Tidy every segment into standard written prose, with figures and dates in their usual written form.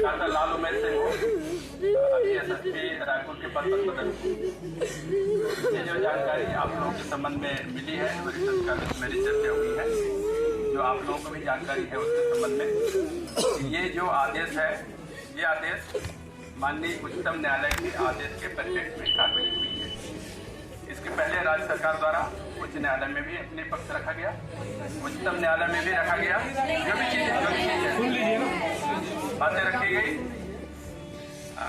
Doctor लाल उमेश सिंह हूँ, अभी SSP Raipur के पद पर पदस्थ। ये जो जानकारी आप लोगों के संबंध में मिली है वो रिसर्च कॉलेज में रिसर्च हुई है, जो आप लोगों को भी जानकारी है उसके संबंध में। ये जो आदेश है, ये आदेश माननीय उच्चतम न्यायालय के आदेश के परिप्रेक्ष्य में कार्रवाई हुई है। इसके पहले राज्य सरकार द्वारा उच्च न्यायालय में भी अपने पक्ष रखा गया, उच्चतम न्यायालय में भी रखा गया, जो भी चीजें बातें रखी गई।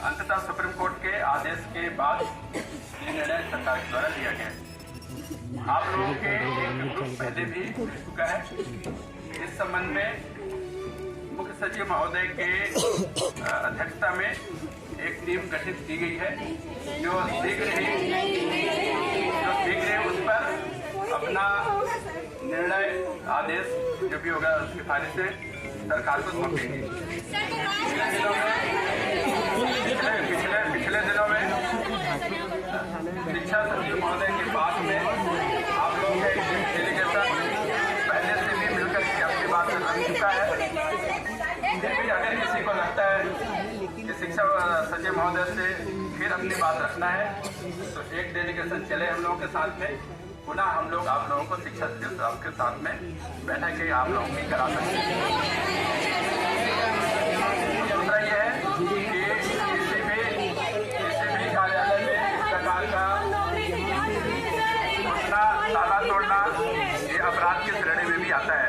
अंततः सुप्रीम कोर्ट के आदेश के बाद ये निर्णय सरकार के द्वारा लिया गया। आप लोगों के एक ग्रुप पहले भी मिल चुका है। इस संबंध में मुख्य सचिव महोदय के अध्यक्षता में एक टीम गठित की गई है, जो शीघ्र उस पर अपना निर्णय आदेश जो भी होगा उसकी सिफारिशें सरकार को सौंपेंगे। पिछले दिनों में शिक्षा सचिव महोदय के पास में आप लोगों का एक डेलीगेशन पहले से भी मिलकर के अपनी बात रख चुका है। फिर भी अगर किसी को लगता है कि शिक्षा सचिव महोदय से फिर अपनी बात रखना है तो एक डेलीगेशन चले हम लोगों के साथ में, पुनः हम लोग आप लोगों को शिक्षा सचिव साहब के साथ में बैठक के आप लोगों की करा सकते हैं। दूसरा ये है कि किसी भी कार्यालय में इस प्रकार का ताला तोड़ना ये अपराध की श्रेणी में भी आता है।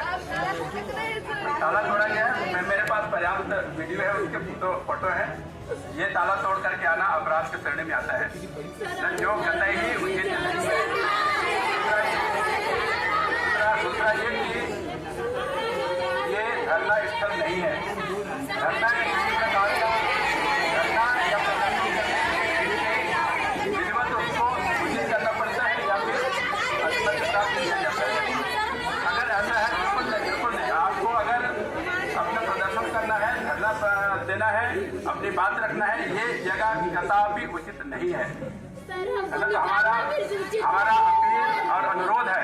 ताला तोड़ा गया है, मेरे पास पर्याप्त वीडियो है, उसके फोटो है। ये ताला तोड़ करके आना अपराध की श्रेणी में आता है, जो कतई ही उचित नहीं है। दूसरा ये कि ये धरना स्थल नहीं है। धरना किसी प्रकार का धरना या प्रदर्शन विधिवत उसको सूचित करना पड़ता है या फिर अनुमति प्राप्त किया जाता है। अगर ऐसा है बिल्कुल नहीं। आपको अगर अपना प्रदर्शन करना है, धरना देना है, अपनी बात रखना है, ये जगह कदापि उचित नहीं है। हमारा अपील और अनुरोध है,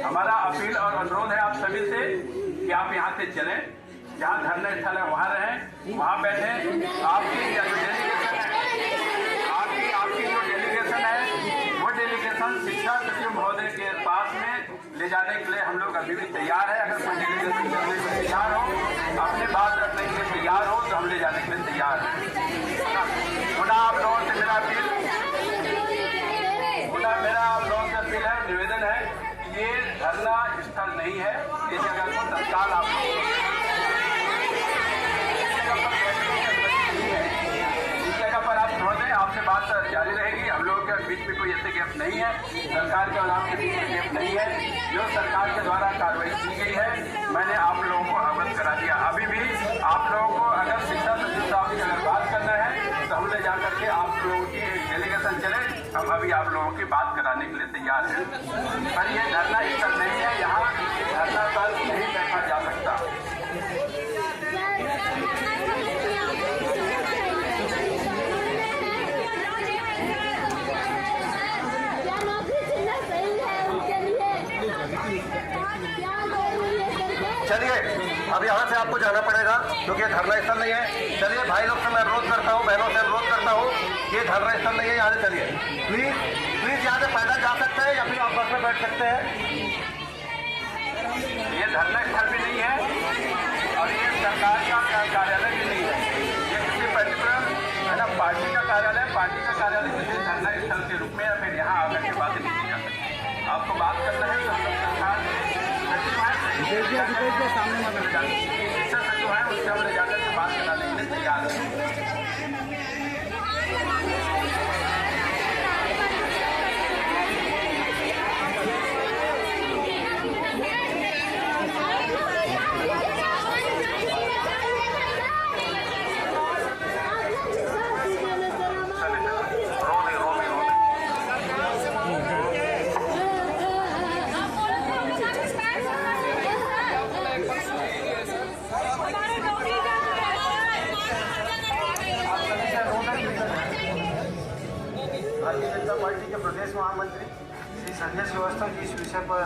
हमारा अपील और अनुरोध है आप सभी से कि आप यहाँ से चलें, जहाँ धरना स्थल है वहाँ रहें, वहाँ बैठें। आपकी जो डेलीगेशन है वो डेलीगेशन शिक्षा सचिव महोदय के पास में ले जाने के लिए हम लोग अभी भी तैयार है। अगर कोई डेलीगेशन करने के लिए तैयार हो, अपनी बात रखने के लिए तैयार हो, तो हम ले जाने के लिए तैयार हैं। पुनः आप लोगों से मेरा आप लोगों से अपील है, निवेदन है कि ये धरना स्थल नहीं है। इस जगह को तत्काल आप इस जगह पर आप छोड़ दें। आपसे बात जारी रहेगी। हम लोगों के बीच में कोई ऐसे गैप नहीं है, सरकार के और आपके बीच में गैप नहीं है। जो सरकार के द्वारा कार्रवाई की गई है मैंने आप लोगों को अवगत करा दिया। अभी भी आप लोगों को अगर शिक्षा सचिव साहब की अगर बात करना है तो हम ले जा करके आप लोगों की एक डेलीगेशन चले, हम अभी आप लोगों की बात कराने के लिए तैयार हैं। पर ये धरना स्थल नहीं है, यहाँ धरना स्थल नहीं बैठा जा सकता। चलिए अब यहाँ से आपको जाना पड़ेगा क्योंकि धरना स्थल नहीं है। चलिए भाई लोग से मैं अनुरोध करता हूँ, बहनों से अनुरोध करता हूँ, ये धरना स्थल नहीं है, यहाँ से चलिए प्लीज यहाँ से पैदल जा सकते हैं या फिर आप बस में बैठ सकते हैं। ये धरना स्थल भी नहीं है और ये सरकार का कार्यालय भी नहीं है। ये किसी पर्टिकुलर है ना पार्टी का कार्यालय किसी धरना स्थल के रूप में या फिर यहाँ आकर के बातें नहीं की जा सकती। आपको बात करना है तो हम लोग सरकार सामने शिक्षा सचिव है, उससे हम ले जाकर के बात कराने के लिए तैयार है। भारतीय जनता पार्टी के प्रदेश महामंत्री श्री संजय श्रीवास्तव जी इस विषय पर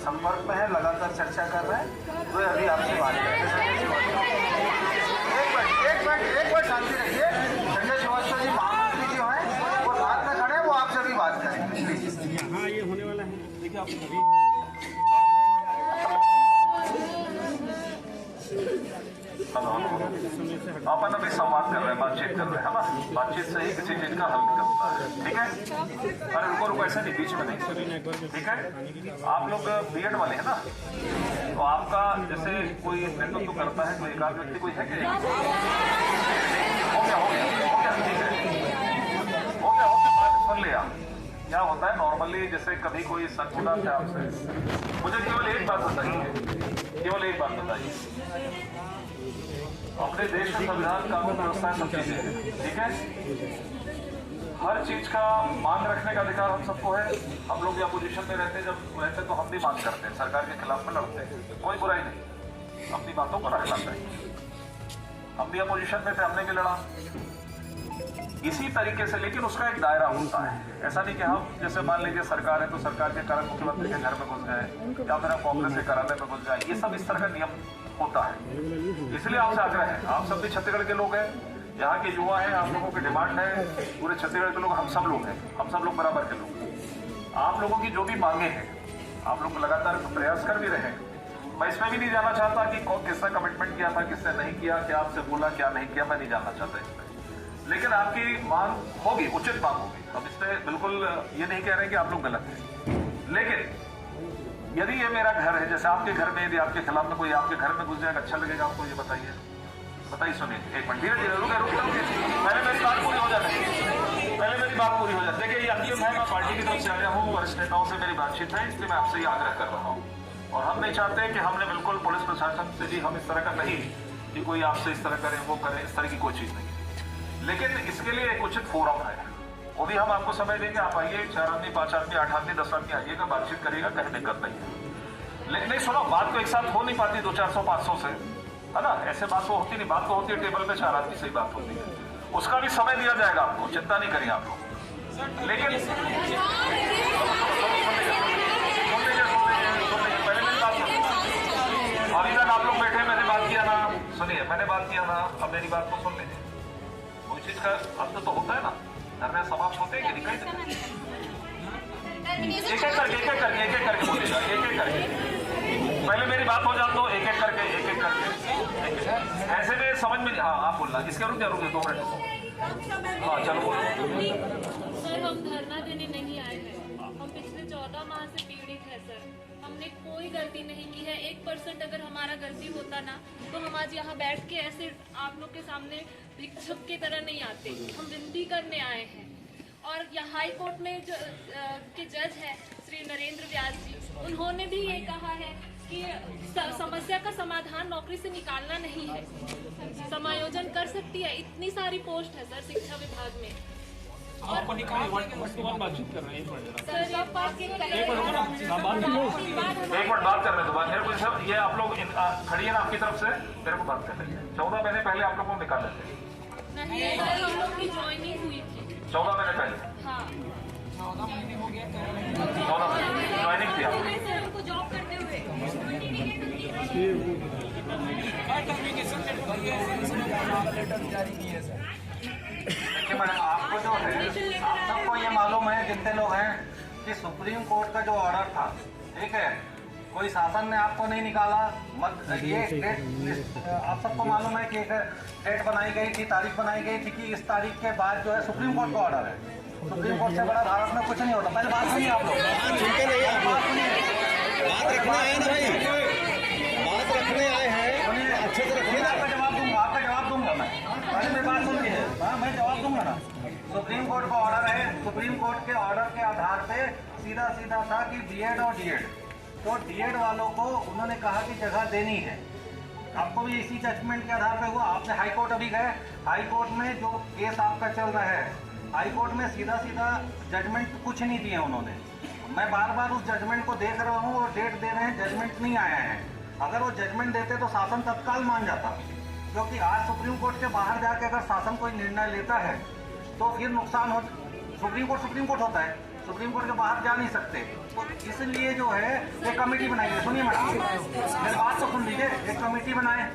संपर्क में है, लगातार चर्चा कर रहे हैं। वो अभी आपसे बात करेंगे। संजय श्रीवास्तव, एक मिनट अपन अभी संवाद कर रहे हैं, बातचीत कर रहे हैं, है ना? बातचीत से ही किसी चीज का हल निकलता है, ठीक है? अरे रुको ऐसे नहीं, बीच में नहीं, ठीक है? आप लोग बीएड वाले हैं ना, तो आपका जैसे कोई नेतृत्व करता है, कोई एकाध व्यक्ति कोई है क्या? हो गया ठीक है, हो गया बात सुन लिया। क्या होता है नॉर्मली, जैसे कभी कोई शक होता है आपसे, मुझे केवल एक बात बताइए, अपने देश में संविधान, कानून व्यवस्था सब चीजें हैं, ठीक है? हर चीज का मांग रखने का अधिकार हम सबको है। हम लोग अपोजिशन में रहते हैं, जब रहते तो हम भी मांग करते हैं, सरकार के खिलाफ में लड़ते हैं, कोई बुराई नहीं, अपनी बातों को रखना चाहिए। हम भी अपोजिशन में थे, हमने भी लड़ा इसी तरीके से, लेकिन उसका एक दायरा होता है। ऐसा नहीं कि हम जैसे मान लीजिए सरकार है तो सरकार के कारण मुख्यमंत्री के घर में घुस गए या फिर कांग्रेस के कार्यालय में घुस गए, ये सब इस तरह का नियम होता है। इसलिए आपसे आग्रह है, आप सब भी छत्तीसगढ़ के लोग हैं, यहाँ के युवा हैं, आप लोगों की डिमांड है, पूरे छत्तीसगढ़ के लोग, हम सब लोग हैं, हम सब लोग बराबर के लोग हैं। आप लोगों की जो भी मांगे हैं, आप लोग लगातार प्रयास कर भी रहे हैं। मैं इसमें भी नहीं जानना चाहता कि किसने कमिटमेंट किया था, किसने नहीं किया, क्या आपसे बोला, क्या नहीं किया, मैं नहीं जानना चाहता इसमें। लेकिन आपकी मांग होगी, उचित मांग होगी, हम इसमें बिल्कुल ये नहीं कह रहे कि आप लोग गलत हैं। लेकिन यदि ये मेरा घर है, जैसे आपके घर में यदि आपके खिलाफ में कोई आपके घर में घुस जाएगा, अच्छा लगेगा आपको? ये बताइए, सुनिए एक मिनट, धीरे धीरे रुके, पहले मेरी बात पूरी हो जाती है, देखिए ये अंतिम है, मैं पार्टी की तरफ से आया हूँ, वरिष्ठ नेताओं से मेरी बातचीत है, इसलिए मैं आपसे ये आग्रह कर रहा हूँ। और हम नहीं चाहते कि हमने बिल्कुल पुलिस प्रशासन से भी हम इस तरह का नहीं कि कोई आपसे इस तरह करे, वो करे, इस तरह की कोई चीज नहीं। लेकिन इसके लिए एक उचित फोरम है, वो भी हम आपको समय देंगे। आप आइए, 4 आदमी, 5 आदमी, 8 आदमी, 10 आदमी आइएगा, बातचीत करिएगा, कहीं दिक्कत नहीं है। लेकिन नहीं सुनो, बात तो एक साथ हो नहीं पाती 200-400, 500 से, है ना? ऐसे बात तो होती नहीं, बात तो होती है टेबल पे 4 आदमी से ही बात होती है, उसका भी समय दिया जाएगा आपको, चिंता नहीं करिए आप लोग। लेकिन पहले मेरी बात सुनिए, और इधर आप लोग बैठे, मैंने बात किया ना, सुनिए, मैंने बात किया ना, अब मेरी बात को सुन लीजिए। कोई चीज का अंत तो होता है ना, धरने समाप्त होते हैं कि नहीं? एक एक करके बोलिएगा, एक एक करके, पहले मेरी बात हो जाए तो एक एक करके ऐसे में समझ में। हाँ, आप बोलना, इसके रुक 2 मिनट। हाँ चलो बोलो। सर, हम धरना देने नहीं आए हैं, हम पिछले 14 माह से पीड़ित है सर। हमने कोई गलती नहीं की है, 1% अगर हमारा गलती होता ना तो हम आज यहाँ बैठ के ऐसे आप लोग के सामने भिक्षुक की तरह नहीं आते। हम विनती करने आए हैं। और यहाँ हाई कोर्ट में जो के जज हैं श्री नरेंद्र व्यास जी, उन्होंने भी ये कहा है कि समस्या का समाधान नौकरी से निकालना नहीं है, समायोजन कर सकती है। इतनी सारी पोस्ट है सर शिक्षा विभाग में। और बातचीत कर रहे हैं, एक मिनट बात कर रहे हैं दोबारा। ये आप लोग खड़ी है ना आपकी तरफ से, मेरे को बात कर रही है। 14 महीने पहले आप लोगों को निकाले थे नहीं, हम लोग की ज्वाइनिंग हुई थी 14 महीने पहले। हाँ, 14 महीने ज्वाइनिंग थी आप हमको जॉब करते हुए। देखिए मैडम, आपको जो है, आप सबको ये मालूम है, जितने लोग हैं, कि सुप्रीम कोर्ट का जो ऑर्डर था, ठीक है, कोई शासन ने आपको नहीं निकाला। ये डेट आप सबको मालूम है कि एक डेट बनाई गई थी, तारीख बनाई गई थी कि इस तारीख के बाद जो है सुप्रीम कोर्ट का ऑर्डर है। सुप्रीम कोर्ट से बड़ा भारत में कुछ नहीं होता। पहले बात सुनिए आप लोग, बात रखने आए हैं, अच्छे से रखिए। आपका जवाब दूंगा मैं, पहले मेरी बात सुन लीजिए। हाँ, मैं जवाब दूंगा ना। सुप्रीम कोर्ट का ऑर्डर है, सुप्रीम कोर्ट के ऑर्डर के आधार पे सीधा था कि बीएड और डीएड, तो डीएड वालों को उन्होंने कहा कि जगह देनी है। आपको भी इसी जजमेंट के आधार पे हुआ। आपने हाई कोर्ट अभी गए, हाई कोर्ट में जो केस आपका चल रहा है, हाई कोर्ट में सीधा जजमेंट कुछ नहीं दिए उन्होंने। मैं बार उस जजमेंट को देख रहा हूँ और डेट दे रहे हैं, जजमेंट नहीं आया है। अगर वो जजमेंट देते तो शासन तत्काल मान जाता, क्योंकि आज सुप्रीम कोर्ट के बाहर जाके अगर शासन कोई निर्णय लेता है तो फिर नुकसान हो। सुप्रीम कोर्ट होता है, सुप्रीम कोर्ट के बाहर जा नहीं सकते। तो इसलिए जो है एक कमेटी बनाई गई। सुनिए मैडम, मेरी बात तो सुन लीजिए। एक कमेटी बनाए,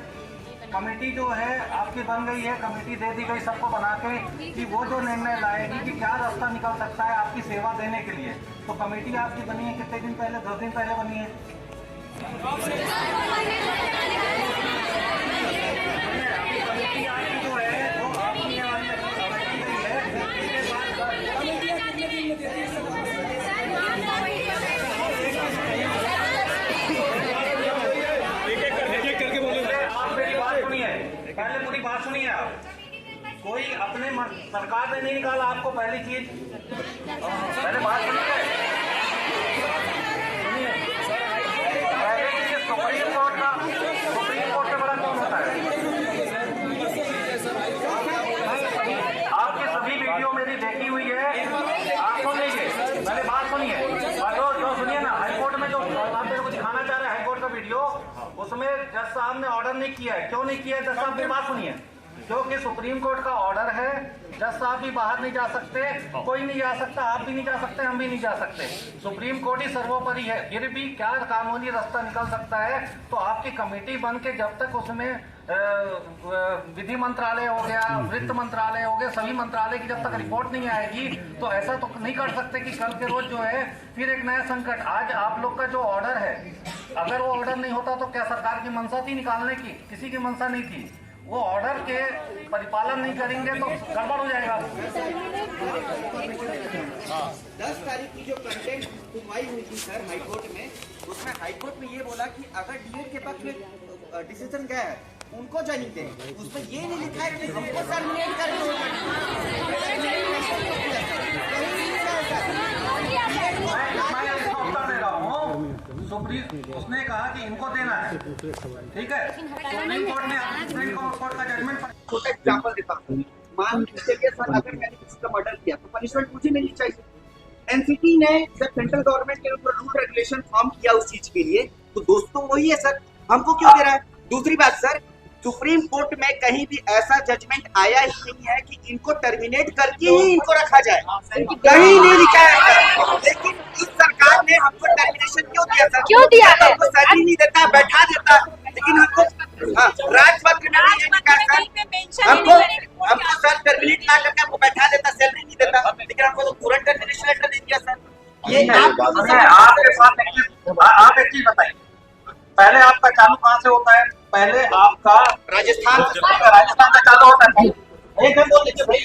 कमेटी जो है आपकी बन गई है, कमेटी दे दी गई सबको बना के कि वो जो निर्णय लाएगी कि क्या रास्ता निकल सकता है आपकी सेवा देने के लिए। तो कमेटी आपकी बनी है कितने दिन पहले? 10 दिन पहले बनी है। पहले पूरी बात सुनिए आप। कोई अपने सरकार ने नहीं निकाला आपको, पहली चीज पहले बात सुनिए। सुप्रीम कोर्ट से बड़ा कौन होता है? आपकी सभी वीडियो मेरी देखी हुई है, आप सुन लीजिए, पहले बात सुनिए। जो सुनिए ना, हाईकोर्ट में जो आप मेरे को दिखाना चाह रहे हैं हाईकोर्ट का वीडियो, उसमें जज साहब ने ऑर्डर नहीं किया है। क्यों नहीं किया है जज साहब? मेरी बात सुनिए। क्योंकि सुप्रीम कोर्ट का ऑर्डर है, जज साहब भी बाहर नहीं जा सकते, कोई नहीं जा सकता, आप भी नहीं जा सकते, हम भी नहीं जा सकते। सुप्रीम कोर्ट ही सर्वोपरि है। फिर भी क्या कानूनी रास्ता निकल सकता है? तो आपकी कमेटी बन के जब तक उसमें विधि मंत्रालय हो गया, वित्त मंत्रालय हो गया, सभी मंत्रालय की जब तक रिपोर्ट नहीं आएगी तो ऐसा तो नहीं कर सकते कि कल के रोज जो है फिर एक नया संकट। आज आप लोग का जो ऑर्डर है, अगर वो ऑर्डर नहीं होता तो क्या सरकार की मंशा थी निकालने की? किसी की मंशा नहीं थी। वो ऑर्डर के परिपालन नहीं करेंगे तो गड़बड़ हो जाएगा। 10 तारीख की जो कंटेंट सुनवाई हुई थी सर हाईकोर्ट में, उसमें हाईकोर्ट में ये बोला कि अगर डीएड के पक्ष में डिसीजन गया है उनको ज्वाइनिंग दें। उसमें ये नहीं लिखा है कि हमको टर्मिनेट करना होगा। उसने कहा कि इनको देना है, ठीक है। सुप्रीम कोर्ट ने सुप्रीम कोर्ट का जजमेंट। छोटा एग्जाम्पल देता हूँ, मान लीजिए सर अगर मैंने किसी का मर्डर किया तो पनिशमेंट मुझे मिलनी चाहिए। एनसीटी ने जब सेंट्रल गवर्नमेंट के ऊपर रूल रेगुलेशन फॉर्म किया उस चीज के लिए, तो दोस्तों वही है सर, हमको क्यों दे रहा है? दूसरी बात सर, सुप्रीम कोर्ट में कहीं भी ऐसा जजमेंट आया ही नहीं है कि इनको टर्मिनेट करके ही इनको रखा जाए, कहीं नहीं लिखा है। लेकिन इस सरकार ने हमको टर्मिनेशन क्यों दिया सर? क्यों दिया है? हमको सैलरी नहीं देता, बैठा देता, लेकिन हमको राजपत्र में नहीं लिखा है सर। हमको सर टर्मिनेट ना करके हमको बैठा देता, सैलरी नहीं देता, लेकिन हमको तो तुरंत टर्मिनेशन लेटर दे दिया सर। ये आपके साथ आप एक चीज बताइए, पहले आपका चालू कहाँ से होता है? पहले आपका राजस्थान का चालू होता है। एकदम बोल लीजिए भाई,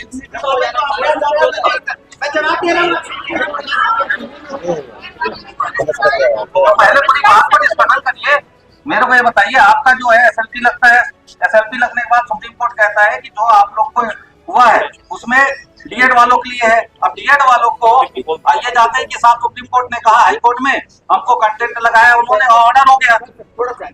मैं जवाब दे रहा हूँ। पहले पूरी बात को स्पष्ट करिए। मेरे को ये बताइए, आपका जो है एसएलपी लगता है, एसएलपी लगने के बाद सुप्रीम कोर्ट कहता है कि जो आप लोग को हुआ है उसमें डीएड वालों के लिए है। अब डीएड वालों को ये जाते हैं कि साहब सुप्रीम कोर्ट ने कहा, हाई कोर्ट में हमको कंटेंट लगाया, उन्होंने ऑर्डर हो गया। थोड़ा सा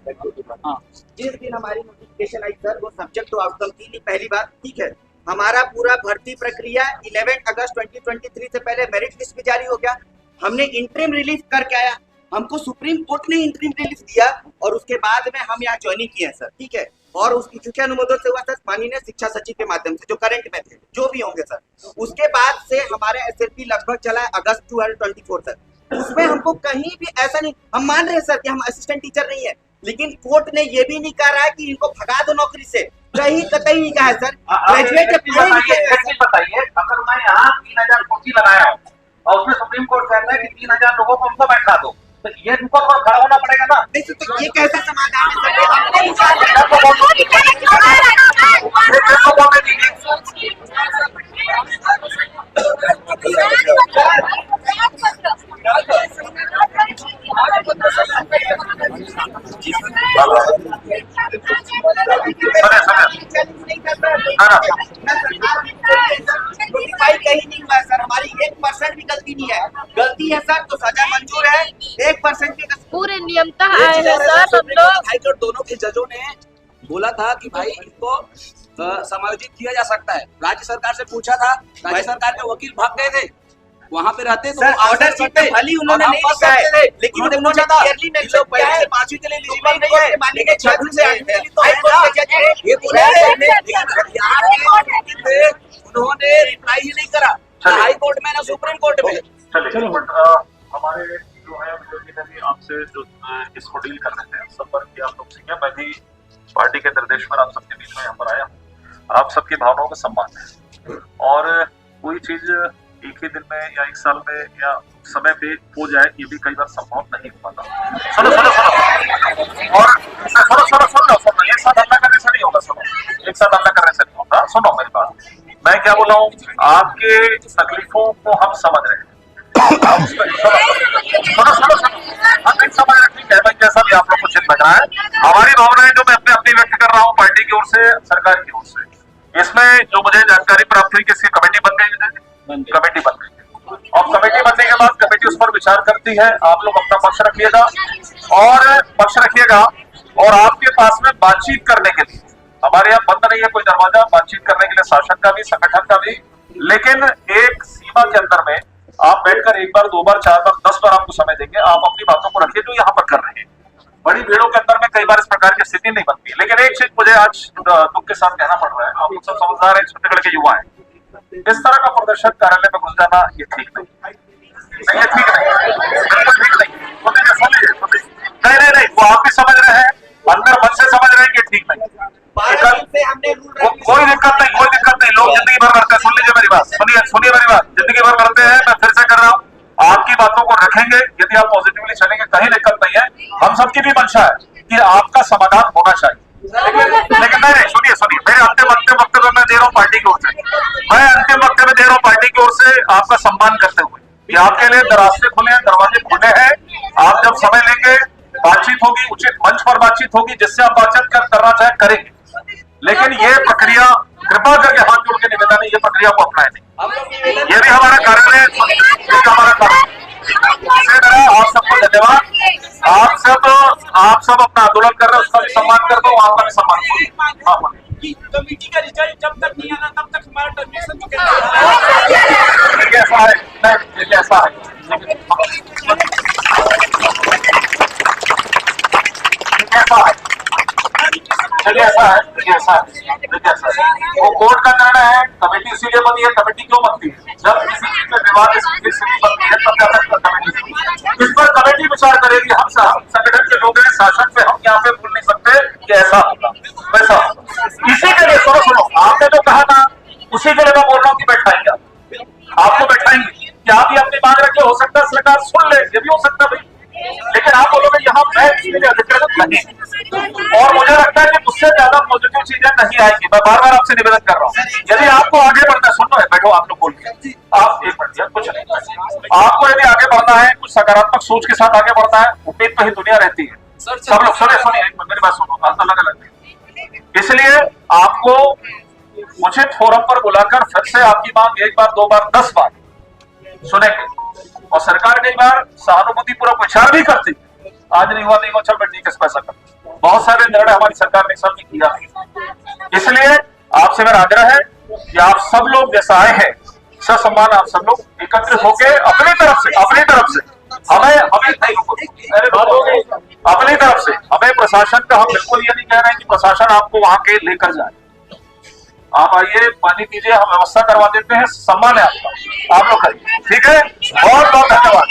जिस दिन हमारी नोटिफिकेशन आई सर, वो सब्जेक्ट टू आउटकम थी नहीं। पहली बात ठीक है, हमारा पूरा भर्ती प्रक्रिया 11 अगस्त 2023 से पहले मेरिट लिस्ट भी जारी हो गया। हमने इंटरिम रिलीज करके आया, हमको सुप्रीम कोर्ट ने इंटरिम रिलीज दिया और उसके बाद में हम यहाँ ज्वाइनिंग किए हैं सर, ठीक है। और उसकी चूंकि अनुमोदन से हुआ सर माननीय शिक्षा सचिव के माध्यम से, जो करंट में थे, जो भी होंगे सर। उसके बाद से हमारे एसएलपी लगभग चला है अगस्त 2024 तक। उसमें हमको कहीं भी ऐसा नहीं, हम मान रहे हैं सर कि हम असिस्टेंट टीचर नहीं है, लेकिन कोर्ट ने ये भी नहीं कह रहा है कि इनको भगा दो नौकरी से, कहीं कतई नहीं कहा है सर। ग्रेजुएट बताइए, अगर मैं यहाँ 3000 कुर्सी लगाया हूँ और उसमें सुप्रीम कोर्ट कहता है कि 3000 लोगों को हमको बैठा दो, तो ये उनको तो खड़ा होना पड़ेगा ना। नहीं तो ये कैसा समाधान है सर? कहीं नहीं हुआ सर, हमारी 1% भी गलती नहीं है। गलती है सर तो सजा मंजूर है, 1% की पूरे नियमतः आए हैं सर हम लोग। हाईकोर्ट दोनों के जजों ने बोला था कि भाई इनको समायोजित किया जा सकता है। राज्य सरकार से पूछा था, राज्य सरकार के वकील भाग गए थे, वहाँ पे रहते तो ऑर्डर शीट पे भली उन्होंने नहीं लिखा है, लेकिन उन्होंने पूछा था क्लियरली मेंशन किया है 5वीं के लिए एलिजिबल नहीं है, माननीय 6वीं से 8वीं के लिए तो हाईकोर्ट के जज ने ये बोला है। उन्होंने रिप्लाई ही नहीं करा, हाईकोर्ट में ना सुप्रीम कोर्ट में। हमारे जो है आपसे जो इसको डील कर रहे हैं, संपर्क किया आप लोग से किया। मैं भी पार्टी के निर्देश पर आप सबके बीच में यहाँ पर आया हूँ। आप सबकी भावनाओं का सम्मान है और कोई चीज एक ही दिन में या एक साल में या समय पे हो जाए, ये भी कई बार संभव नहीं हो पाता। सुनो और सुनो, एक साथ हल्ला करने से नहीं होगा। सुनो, एक साथ हल्ला करने से नहीं होगा। सुनो मेरी बात, मैं क्या बोला हूँ, आपके तकलीफों को हम समझ रहे हैं। सुनो, हम समझ रहे, ठीक है भाई, जैसा भी आप लोग को चिंता बन रहा है। हमारी भावनाएं जो मैं अपने अपनी व्यक्त कर रहा हूँ पार्टी की ओर से, सरकार की ओर से, इसमें जो मुझे जानकारी प्राप्त हुई कि इसकी कमेटी बन गई, कमेटी बन गई और कमेटी बनने के बाद कमेटी उस पर विचार करती है। आप लोग अपना पक्ष रखिएगा और आपके पास में बातचीत करने के लिए, हमारे यहाँ बंद नहीं है कोई दरवाजा, बातचीत करने के लिए शासन का भी, संगठन का भी, लेकिन एक सीमा के अंदर में आप बैठकर एक बार, 2 बार, 4 बार, 10 बार आपको समय देंगे। आप अपनी बातों को रखिए जो यहाँ पर कर रहे हैं। बड़ी भीड़ों के अंदर में कई बार इस प्रकार की स्थिति नहीं बनती, लेकिन एक चीज मुझे आज दुख के साथ कहना पड़ रहा है, आप लोग सब समझदार हैं, छत्तीसगढ़ के युवा हैं, इस तरह का प्रदर्शन कार्यालय में घुस जाना ये ठीक नहीं, ये ठीक नहीं, बिल्कुल ठीक नहीं। नहीं, वो आप भी समझ रहे हैं, अंदर मन से समझ रहे हैं कि ठीक नहीं, कोई दिक्कत नहीं, लोग जिंदगी भर करते हैं। सुन लीजिए मेरी बात, सुनिए मेरी बात, जिंदगी भर करते हैं। मैं फिर से कर रहा हूँ, आपकी बातों को रखेंगे, यदि आप पॉजिटिवली चलेंगे कहीं दिक्कत नहीं है। हम सबकी भी मंशा है कि आपका समाधान होना चाहिए, लेकिन नहीं, सुनिए, मेरे अंतिम वक्तव्य मैं दे रहा हूँ पार्टी की ओर से, मैं अंतिम वक्तव्य दे रहा हूँ पार्टी की ओर से आपका सम्मान करते हुए कि आपके लिए दरास्ते खुले हैं, दरवाजे खुले हैं। आप जब समय लेंगे, बातचीत होगी, उचित मंच पर बातचीत होगी, जिससे आप बातचीत करना चाहे करेंगे, लेकिन ये प्रक्रिया कृपा करके हाथ जोड़ के निवेदन है, ये प्रक्रिया को अपनाए नहीं। ये भी हमारा कार्यालय है, हमारा कार्य। आप सबको धन्यवाद। आप सब अपना आंदोलन कर रहे हैं, उसका भी सम्मान कर दो, आपका भी सम्मान करो। कमेटी का रिजल्ट जब तक नहीं आना तब तक हमारा टर्मिनेशन तो ऐसा है, वो कोर्ट का निर्णय है, कमेटी इसीलिए बनी है। कमेटी क्यों बनती है? जब किसी चीज में विवाद स्थिति बनती है तब जाकर कमेटी, इस पर कमेटी विचार करेगी। हम संगठन के लोग हैं, शासन पे हम यहाँ पे बोल नहीं सकते कि ऐसा होगा वैसा। इसी के लिए सुनो, आपने जो कहा था उसी के लिए मैं बोल रहा हूँ कि बैठाएंगे, आपको बैठाएंगे कि आप ये अपनी मांग रखें, हो सकता है सरकार सुन ले, ये भी हो सकता है, लेकिन आप बोलोगे यहाँ मैं इसके लिए अधिकृत नहीं। और मुझे लगता है कि मुझसे ज्यादा पॉजिटिव चीजें नहीं आएंगी। मैं बार बार आपसे निवेदन कर रहा हूँ, यदि आपको आगे बढ़ना है, सुनो है, बैठो आप लोग बोल के, आप एक मिनट, कुछ नहीं, आपको यदि आगे बढ़ना है, कुछ सकारात्मक सोच के साथ आगे बढ़ना है, उम्मीद पे ही दुनिया रहती है। सब लोग सुनिए, मेरी बात सुनो, अलग अलग, इसलिए आपको उचित फोरम पर बुलाकर फिर से आपकी मांग 1 बार, 2 बार, 10 बार सुनेंगे, और सरकार कई बार सहानुभूति पूर्वक विचार भी करती है। आज नहीं हुआ, चल बेटी किस पैसा कर, बहुत सारे निर्णय हमारी सरकार ने सब किया। इसलिए आपसे मेरा आग्रह है कि आप सब लोग जैसा आए हैं, ससम्मान आप सब लोग एकत्रित होकर अपनी तरफ से हमें नहीं रुको, अपनी तरफ से हमें प्रशासन का, हम बिल्कुल ये नहीं कह रहे हैं कि प्रशासन आपको वहां के लेकर जाए। आप आइए, पानी पीजिए, हम व्यवस्था करवा देते हैं, सम्मान है आपका, आप लोग करिए, ठीक है? बहुत बहुत धन्यवाद।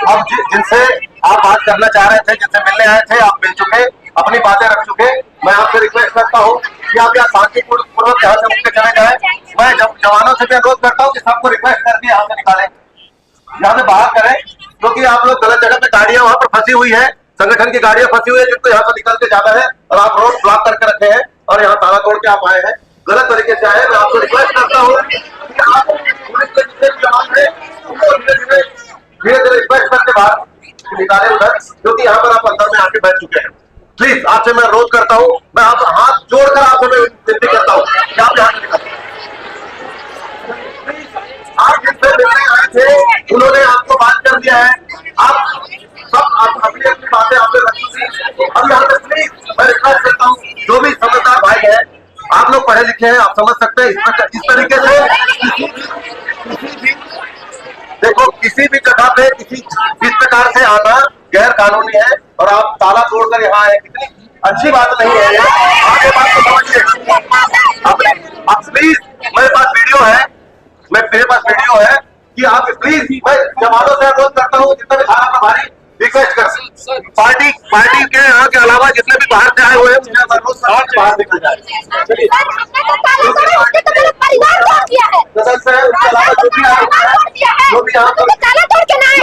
अब जिनसे आप बात करना चाह रहे थे, जिनसे मिलने आए थे, आप मिल चुके, अपनी बातें रख चुके। मैं आपसे रिक्वेस्ट करता हूँ कि आप यहाँ शांतिपूर्वक यहाँ से मुझसे चले जाए। मैं जवानों से भी अनुरोध करता हूँ कि सबको रिक्वेस्ट करके यहाँ से निकालें, यहाँ से बाहर करें, क्योंकि आप लोग गलत जगह पे, गाड़ियां वहां पर फंसी हुई है, संगठन की गाड़ियां फंसी हुई है, जिनको यहाँ से निकल के जाना है, और आप रोड ब्लॉक करके रखे हैं और यहाँ ताला तोड़ के आप आए हैं, गलत तरीके से आए। मैं आपको रिक्वेस्ट करता हूँ कि आप पुलिस के जितने भी जवान हैं उनको धीरे धीरे रिक्वेस्ट करके बाहर निकाले उधर, क्योंकि यहाँ पर आप अंदर में आके बैठ चुके हैं। प्लीज आपसे मैं अनुरोध करता हूँ, मैं आप हाथ जोड़कर आपसे मैं विनती करता हूँ कि आप यहाँ से निकल। आप जिससे मिलने आए थे उन्होंने आपको बात कर दिया है, आप सब अपनी अपनी बातें आपने रखी थी। अब यहाँ से प्लीज मैं रिक्वेस्ट करता हूँ, जो भी समझदार भाई है, आप लोग पढ़े लिखे हैं, आप समझ सकते हैं इस तरीके से देखो, किसी भी जगह पे इस प्रकार से आना गैर कानूनी है, और आप ताला तोड़कर यहाँ आए, कितनी अच्छी बात नहीं है। आगे बात को समझिए, आप प्लीज, मेरे पास वीडियो है कि आप प्लीज, मैं जवानों से अनुरोध करता हूँ, जितना भी थाना प्रभारी रिक्वेस्ट कर, पार्टी के यहाँ के अलावा जितने भी बाहर से आए हुए हैं, मुझे अनुरोध बाहर निकल जाए। सदस्य है, उसके अलावा जो भी यहाँ पर ताला तोड़ के ना आए,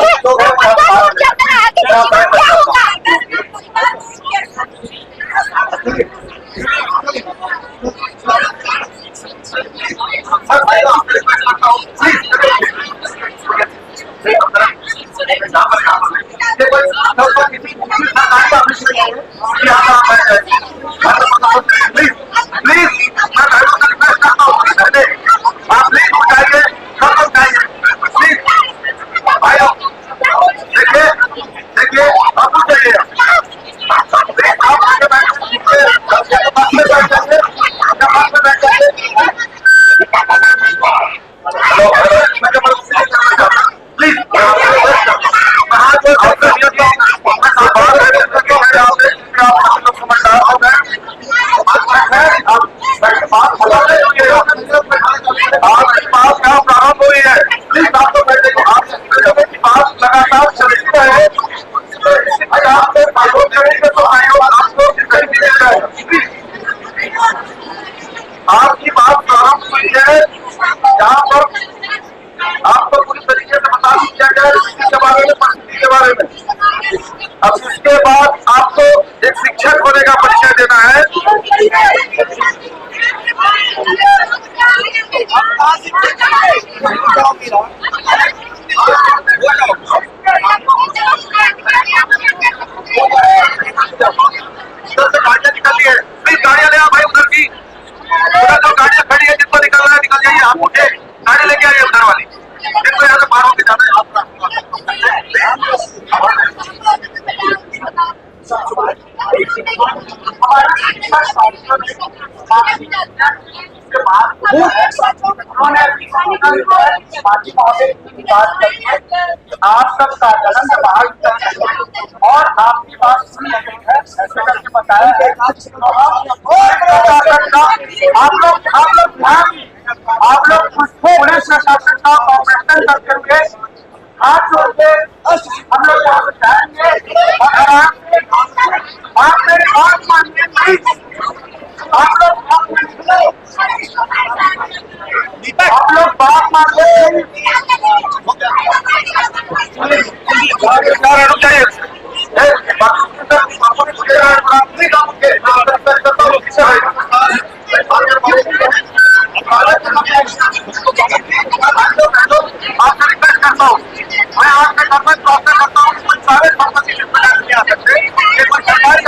में। अब इसके बाद आपको एक शिक्षक होने का परिचय देना है। उधर से गाड़ियां निकलती है, प्लीज गाड़ियां ले आओ भाई उधर की। उधर जो गाड़ियां खड़ी है जिनको निकलना है निकल जाइए। आप उठे गाड़ी लेके आइए उधर वाली, जिनको यहाँ से बाहर होके जाना है आप। आप सबका जन्म बाहर और आपकी बात सुनी गई है, ऐसे करके बताया है। आप लोग पुलिस प्रशासन का कॉपरेशन करते हुए हाथ जोड़ के हम लोग यहाँ से जाएंगे। आप मेरी बात मानिए प्लीज, आप लोग बात मानिए। आपसे रिक्वेस्ट करता हूँ, मैं आपसे गवर्नमेंट प्रोसेस करता हूँ, सारे संपत्ति जिम्मेदार नहीं आ सकते, ये कोई सरकारी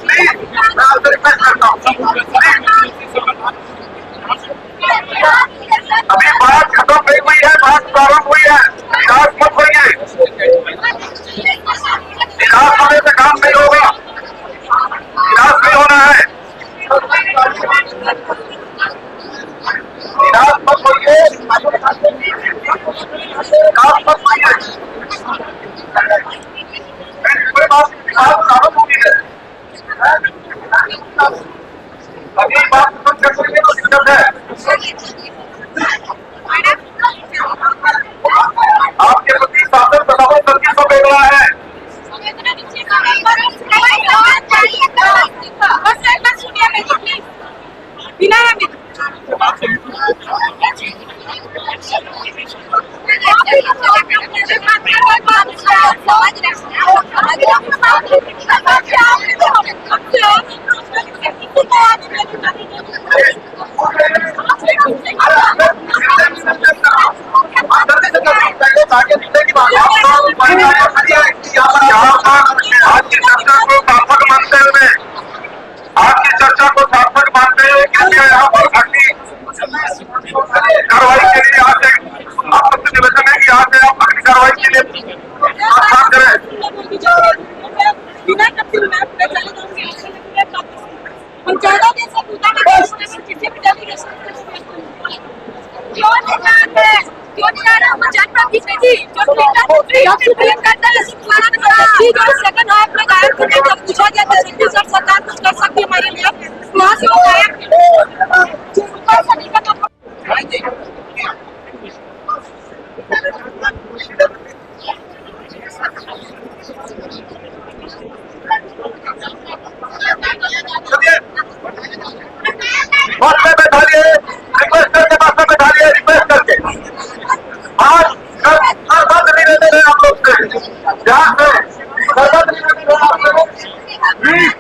प्लीज मैं आपसे रिक्वेस्ट करता हूँ। अभी बात खत्म नहीं हुई है, बात प्रारंभ हुई है, निराश मत होइए। निराश होने से काम नहीं होगा, निराश नहीं होना है। निराश मत होइए, निराश मत होइए। बात प्रारंभ हुई है, अभी बात खत्म कर सकेंगे तो दिक्कत है। आपके प्रति शासन प्रशासन सर्किट को बेगड़ा है। आपकी चर्चा को सार्थक मानते हुए कृपया यहाँ पर अगली कार्रवाई के लिए यहाँ से आप सबसे निवेदन है कि यहाँ से आप अगली कार्रवाई के लिए प्रस्थान करें। पूछा गया था सरकार कुछ कर सकती है हमारे लिए, वहाँ से वो गायब। बस में बैठालिए, रिक्वेस्ट करके बस में बैठालिए, रिक्वेस्ट करके। आज बंद नहीं रहने दें आप लोग से, ध्यान से बंद नहीं रहने दें आप लोग प्लीज।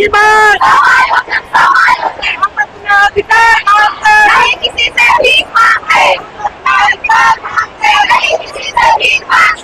की मांग, हम अपना अधिकार मांगते हैं, नहीं किसी से भीख मांगते, नहीं किसी से भीख मांगते।